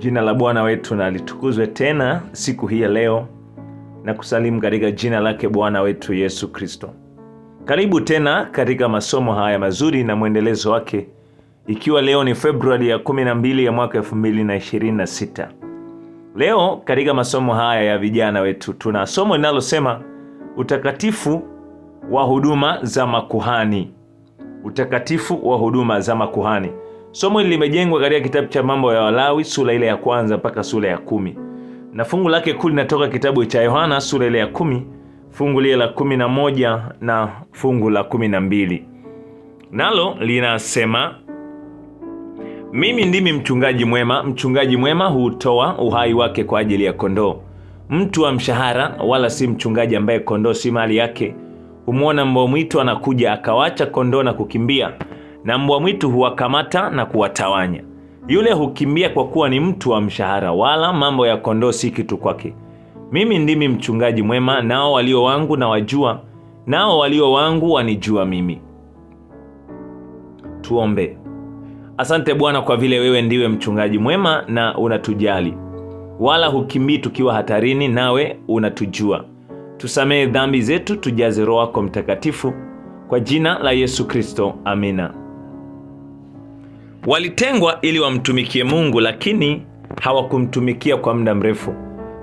Jina la Bwana wetu na litukuzwe tena siku hii ya leo, na kusalimu katika jina lake Bwana wetu Yesu Kristo. Karibu tena katika masomo haya mazuri na mwendelezo wake, ikiwa leo ni Februari ya 12 ya mwaka 2026. Leo katika masomo haya ya vijana wetu tuna somo linalosema utakatifu wa huduma za makuhani. Utakatifu wa huduma za makuhani. Somo hili limejengwa katika kitabu cha Mambo ya Walawi sura ile ya 1 mpaka sura ya 10. Na fungu lake kuu linatoka kitabu cha Yohana sura ile ya 10, fungu lile la 11 na fungu la 12. Nalo linasema, mimi ndimi mchungaji mwema. Mchungaji mwema hutoa uhai wake kwa ajili ya kondoo. Mtu wa mshahara wala si mchungaji, ambaye kondoo si mali yake, humwona mbwa mwitu anakuja, akawacha kondoo na kukimbia, na mbwa mwitu huwakamata na kuwatawanya. Yule hukimbia kwa kuwa ni mtu wa mshahara, wala mambo ya kondoo si kitu kwake. Mimi ndimi mchungaji mwema, nao walio wangu na wajua, nao walio wangu wanijua mimi. Tuombe. Asante Bwana kwa vile wewe ndiwe mchungaji mwema na unatujali, wala hukimbii tukiwa hatarini, nawe unatujua. Tusamehe dhambi zetu, tujaze Roho yako Mtakatifu, kwa jina la Yesu Kristo, amina. Walitengwa ili wamtumikie Mungu, lakini hawakumtumikia kwa muda mrefu.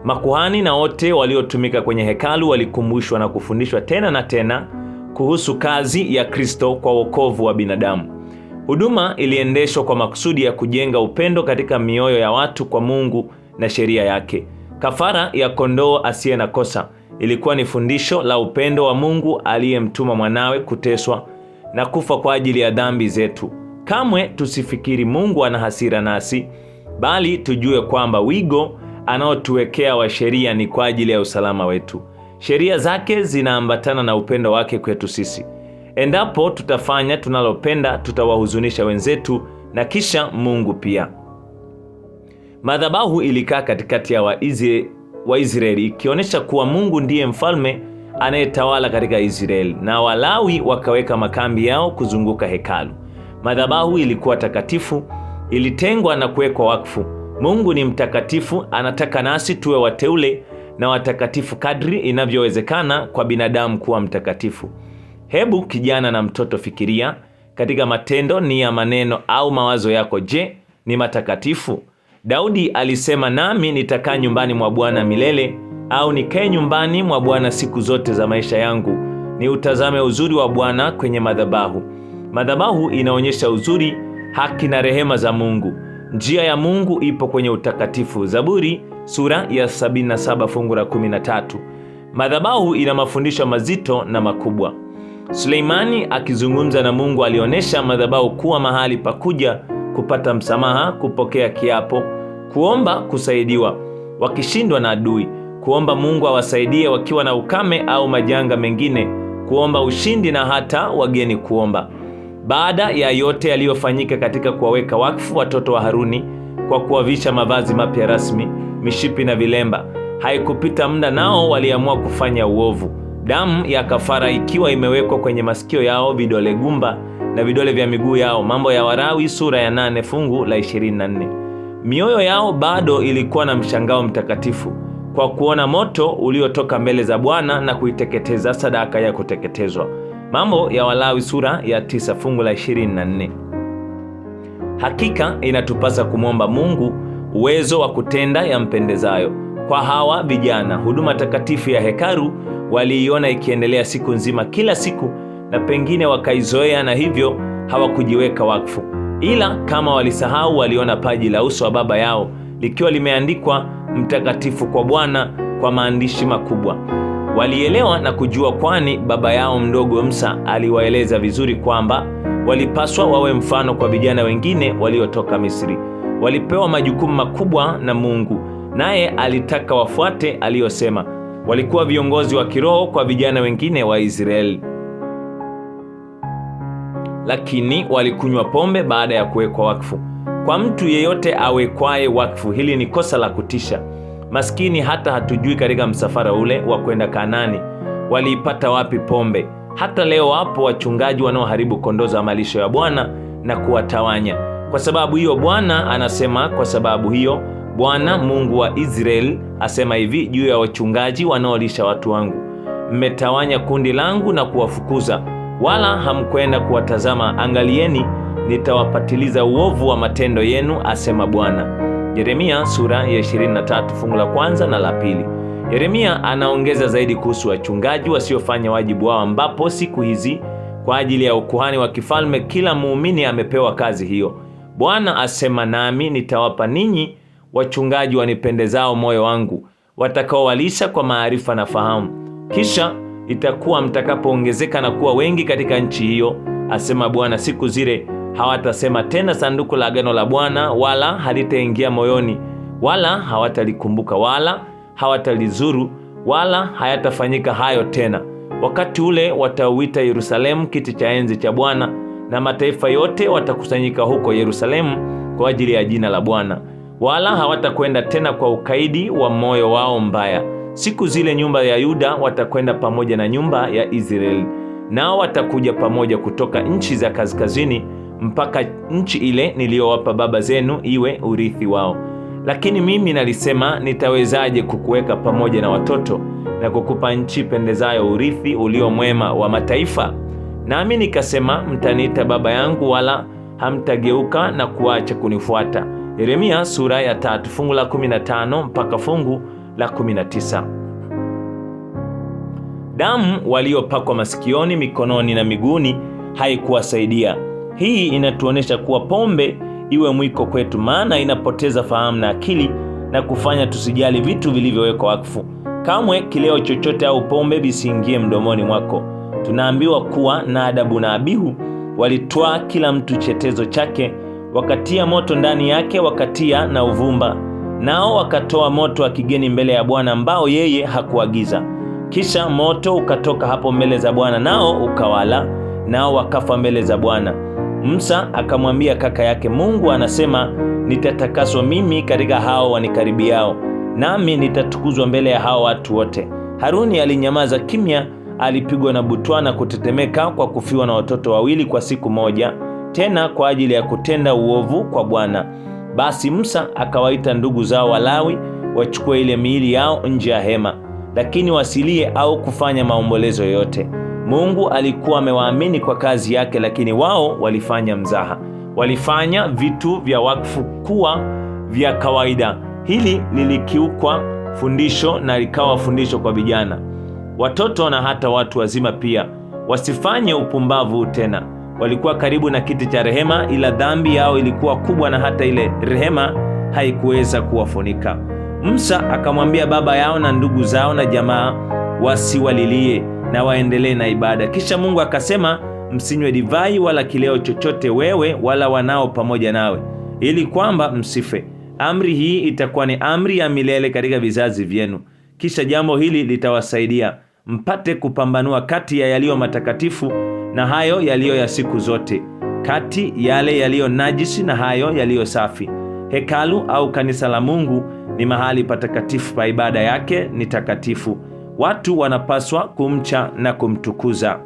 Makuhani na wote waliotumika kwenye hekalu walikumbushwa na kufundishwa tena na tena kuhusu kazi ya Kristo kwa wokovu wa binadamu. Huduma iliendeshwa kwa makusudi ya kujenga upendo katika mioyo ya watu kwa Mungu na sheria yake. Kafara ya kondoo asiye na kosa ilikuwa ni fundisho la upendo wa Mungu aliyemtuma mwanawe kuteswa na kufa kwa ajili ya dhambi zetu. Kamwe tusifikiri Mungu ana hasira nasi, bali tujue kwamba wigo anaotuwekea wa sheria ni kwa ajili ya usalama wetu. Sheria zake zinaambatana na upendo wake kwetu sisi. Endapo tutafanya tunalopenda, tutawahuzunisha wenzetu na kisha Mungu pia. Madhabahu ilikaa katikati ya Waisraeli, ikionyesha kuwa Mungu ndiye mfalme anayetawala katika Israeli, na Walawi wakaweka makambi yao kuzunguka hekalu. Madhabahu ilikuwa takatifu, ilitengwa na kuwekwa wakfu. Mungu ni mtakatifu, anataka nasi tuwe wateule na watakatifu kadri inavyowezekana kwa binadamu kuwa mtakatifu. Hebu kijana na mtoto, fikiria katika matendo, nia, maneno au mawazo yako, je, ni matakatifu? Daudi alisema, nami nitakaa nyumbani mwa Bwana milele, au nikae nyumbani mwa Bwana siku zote za maisha yangu, ni utazame uzuri wa Bwana kwenye madhabahu. Madhabahu inaonyesha uzuri, haki na rehema za Mungu. Njia ya Mungu ipo kwenye utakatifu. Zaburi sura ya 77 fungu la 13. Madhabahu ina mafundisho mazito na makubwa. Suleimani akizungumza na Mungu alionyesha madhabahu kuwa mahali pa kuja kupata msamaha, kupokea kiapo, kuomba kusaidiwa wakishindwa na adui, kuomba Mungu awasaidie wakiwa na ukame au majanga mengine, kuomba ushindi na hata wageni kuomba. Baada ya yote yaliyofanyika katika kuwaweka wakfu watoto wa Haruni kwa kuwavisha mavazi mapya rasmi, mishipi na vilemba, haikupita muda nao waliamua kufanya uovu. Damu ya kafara ikiwa imewekwa kwenye masikio yao, vidole gumba na vidole vya miguu yao. Mambo ya Walawi sura ya 8 fungu la 24. Mioyo yao bado ilikuwa na mshangao mtakatifu kwa kuona moto uliotoka mbele za Bwana na kuiteketeza sadaka ya kuteketezwa. Mambo ya Walawi sura ya 9 fungu la 24. Hakika inatupasa kumwomba Mungu uwezo wa kutenda yampendezayo. Kwa hawa vijana, huduma takatifu ya hekalu waliiona ikiendelea siku nzima kila siku, na pengine wakaizoea na hivyo hawakujiweka wakfu. Ila kama walisahau, waliona paji la uso wa baba yao likiwa limeandikwa mtakatifu kwa Bwana kwa maandishi makubwa. Walielewa na kujua, kwani baba yao mdogo Musa aliwaeleza vizuri kwamba walipaswa wawe mfano kwa vijana wengine waliotoka Misri. Walipewa majukumu makubwa na Mungu, naye alitaka wafuate aliyosema. Walikuwa viongozi wa kiroho kwa vijana wengine wa Israeli, lakini walikunywa pombe baada ya kuwekwa wakfu. Kwa mtu yeyote awekwaye wakfu, hili ni kosa la kutisha. Maskini hata hatujui katika msafara ule wa kwenda Kanaani waliipata wapi pombe. Hata leo wapo wachungaji wanaoharibu kondoo za malisho ya Bwana na kuwatawanya. Kwa sababu hiyo Bwana anasema, kwa sababu hiyo Bwana Mungu wa Israeli asema hivi juu ya wachungaji wanaolisha watu wangu: mmetawanya kundi langu na kuwafukuza, wala hamkwenda kuwatazama. Angalieni, nitawapatiliza uovu wa matendo yenu, asema Bwana. Yeremia sura ya 23 fungu la kwanza na la pili. Yeremia anaongeza zaidi kuhusu wachungaji wasiofanya wajibu wao, ambapo siku hizi kwa ajili ya ukuhani wa kifalme kila muumini amepewa kazi hiyo. Bwana asema, nami nitawapa ninyi wachungaji wanipendezao moyo wangu, watakaowalisha kwa maarifa na fahamu. Kisha itakuwa mtakapoongezeka na kuwa wengi katika nchi hiyo, asema Bwana, siku zile hawatasema tena sanduku la agano la Bwana, wala halitaingia moyoni, wala hawatalikumbuka, wala hawatalizuru, wala hayatafanyika hayo tena. Wakati ule watauita Yerusalemu kiti cha enzi cha Bwana, na mataifa yote watakusanyika huko Yerusalemu kwa ajili ya jina la Bwana, wala hawatakwenda tena kwa ukaidi wa moyo wao mbaya. Siku zile nyumba ya Yuda watakwenda pamoja na nyumba ya Israeli, nao watakuja pamoja kutoka nchi za kaskazini mpaka nchi ile niliyowapa baba zenu iwe urithi wao. Lakini mimi nalisema, nitawezaje kukuweka pamoja na watoto na kukupa nchi pendezayo, urithi ulio mwema wa mataifa? Nami nikasema, mtaniita baba yangu, wala hamtageuka na kuacha kunifuata. Yeremia sura ya 3 fungu la 15 mpaka fungu la 19. Damu waliopakwa masikioni, mikononi na miguuni haikuwasaidia. Hii inatuonesha kuwa pombe iwe mwiko kwetu, maana inapoteza fahamu na akili na kufanya tusijali vitu vilivyowekwa wakfu. Kamwe kileo chochote au pombe visiingie mdomoni mwako. Tunaambiwa kuwa Nadabu na Abihu walitwaa kila mtu chetezo chake, wakatia moto ndani yake, wakatia na uvumba, nao wakatoa moto wa kigeni mbele ya Bwana ambao yeye hakuagiza. Kisha moto ukatoka hapo mbele za Bwana, nao ukawala, nao wakafa mbele za Bwana. Musa akamwambia kaka yake, Mungu anasema, nitatakaswa mimi katika hao wanikaribiao, nami nitatukuzwa mbele ya hao watu wote. Haruni alinyamaza kimya, alipigwa na butwa na kutetemeka kwa kufiwa na watoto wawili kwa siku moja, tena kwa ajili ya kutenda uovu kwa Bwana. Basi Musa akawaita ndugu zao Walawi wachukue ile miili yao nje ya hema, lakini wasilie au kufanya maombolezo yoyote. Mungu alikuwa amewaamini kwa kazi yake, lakini wao walifanya mzaha. Walifanya vitu vya wakfu kuwa vya kawaida. Hili lilikiukwa fundisho na likawa fundisho kwa vijana, watoto na hata watu wazima pia. Wasifanye upumbavu tena. Walikuwa karibu na kiti cha rehema, ila dhambi yao ilikuwa kubwa na hata ile rehema haikuweza kuwafunika. Musa akamwambia baba yao na ndugu zao na jamaa wasiwalilie na waendelee na ibada. Kisha Mungu akasema, msinywe divai wala kileo chochote, wewe wala wanao pamoja nawe, ili kwamba msife. Amri hii itakuwa ni amri ya milele katika vizazi vyenu. Kisha jambo hili litawasaidia mpate kupambanua kati ya yaliyo matakatifu na hayo yaliyo ya siku zote, kati yale yaliyo najisi na hayo yaliyo safi. Hekalu au kanisa la Mungu ni mahali patakatifu pa ibada yake ni takatifu. Watu wanapaswa kumcha na kumtukuza.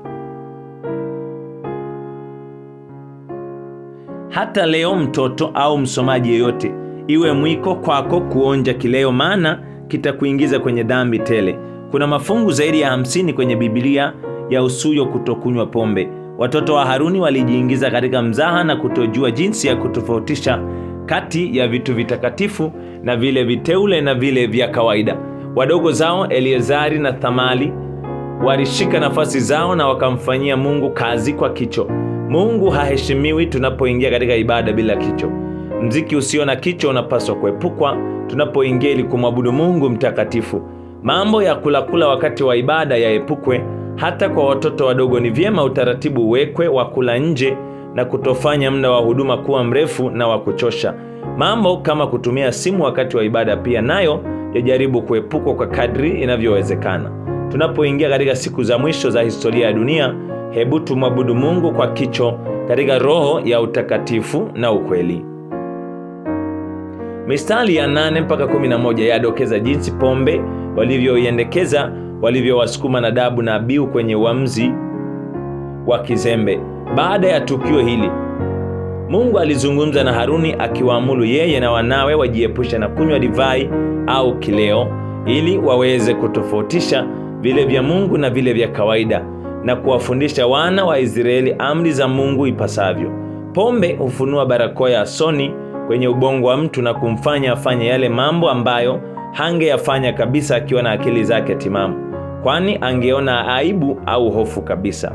Hata leo mtoto au msomaji yeyote, iwe mwiko kwako kuonja kileo, maana kitakuingiza kwenye dhambi tele. Kuna mafungu zaidi ya 50 kwenye Biblia ya usuyo kutokunywa pombe. Watoto wa Haruni walijiingiza katika mzaha na kutojua jinsi ya kutofautisha kati ya vitu vitakatifu na vile viteule na vile vya kawaida. Wadogo zao Eliezari na Thamali walishika nafasi zao na wakamfanyia Mungu kazi kwa kicho. Mungu haheshimiwi tunapoingia katika ibada bila kicho. Mziki usio na kicho unapaswa kuepukwa tunapoingia ili kumwabudu Mungu mtakatifu. Mambo ya kula wakati wa ibada yaepukwe. Hata kwa watoto wadogo ni vyema utaratibu uwekwe wa kula nje na kutofanya muda wa huduma kuwa mrefu na wa kuchosha. Mambo kama kutumia simu wakati wa ibada pia nayo yajaribu kuepukwa kwa kadri inavyowezekana. Tunapoingia katika siku za mwisho za historia ya dunia, hebu tumwabudu Mungu kwa kicho katika roho ya utakatifu na ukweli. Mistari ya 8 mpaka 11 yadokeza jinsi pombe walivyoiendekeza, walivyowasukuma Nadabu na Abihu kwenye uamuzi wa kizembe. Baada ya tukio hili, Mungu alizungumza na Haruni akiwaamuru yeye na wanawe wajiepushe na kunywa divai au kileo, ili waweze kutofautisha vile vya Mungu na vile vya kawaida, na kuwafundisha wana wa Israeli amri za Mungu ipasavyo. Pombe hufunua barakoa ya soni kwenye ubongo wa mtu na kumfanya afanye yale mambo ambayo hangeyafanya kabisa akiwa na akili zake timamu, kwani angeona aibu au hofu kabisa.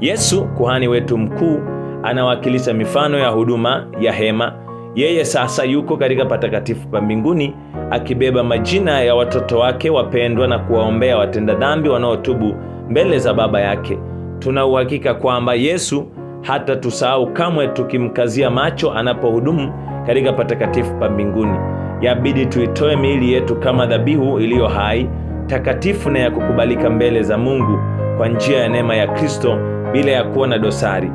Yesu, kuhani wetu mkuu, anawakilisha mifano ya huduma ya hema. Yeye sasa yuko katika patakatifu pa mbinguni akibeba majina ya watoto wake wapendwa na kuwaombea watenda dhambi wanaotubu mbele za Baba yake. Tuna uhakika kwamba Yesu hata tusahau kamwe tukimkazia macho anapohudumu katika patakatifu pa mbinguni. Yabidi tuitoe miili yetu kama dhabihu iliyo hai, takatifu na ya kukubalika mbele za Mungu kwa njia ya neema ya Kristo, bila ya kuwa na dosari.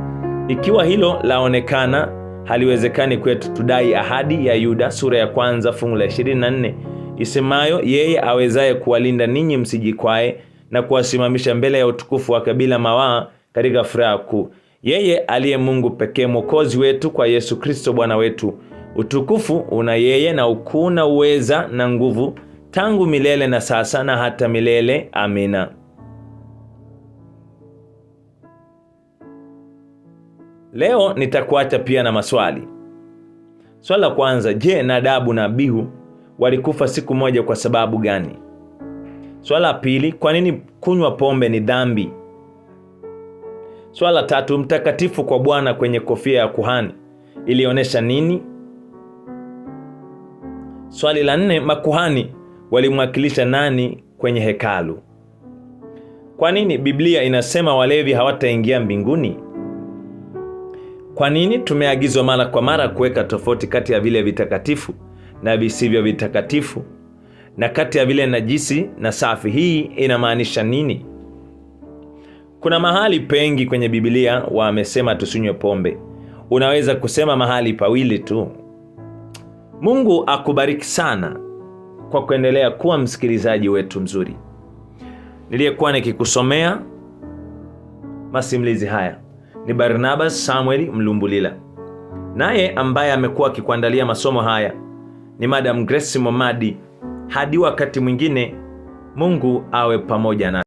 Ikiwa hilo laonekana haliwezekani kwetu, tudai ahadi ya Yuda sura ya 1 fungu la 24 isemayo, yeye awezaye kuwalinda ninyi msijikwae na kuwasimamisha mbele ya utukufu wake bila mawaa katika furaha kuu. Yeye aliye Mungu pekee, Mwokozi wetu, kwa Yesu Kristo Bwana wetu. Utukufu una yeye na ukuu na uweza na nguvu tangu milele na sasa na hata milele. Amina. Leo nitakuacha pia na maswali. Swali la kwanza, je, Nadabu na Abihu walikufa siku moja kwa sababu gani? Swali la pili, kwa nini kunywa pombe ni dhambi? Swali la tatu, mtakatifu kwa Bwana kwenye kofia ya kuhani ilionyesha nini? Swali la 4, makuhani walimwakilisha nani kwenye hekalu? Kwa nini Biblia inasema walevi hawataingia mbinguni? Kwa nini tumeagizwa mara kwa mara kuweka tofauti kati ya vile vitakatifu na visivyo vitakatifu, na kati ya vile najisi na safi? Hii inamaanisha nini? Kuna mahali pengi kwenye Biblia wamesema tusinywe pombe. Unaweza kusema mahali pawili tu. Mungu akubariki sana kwa kuendelea kuwa msikilizaji wetu mzuri. Niliyekuwa nikikusomea masimulizi haya ni Barnabas Samuel Mlumbulila. Naye ambaye amekuwa akikuandalia masomo haya ni Madam Grace Momadi. Hadi wakati mwingine, Mungu awe pamoja na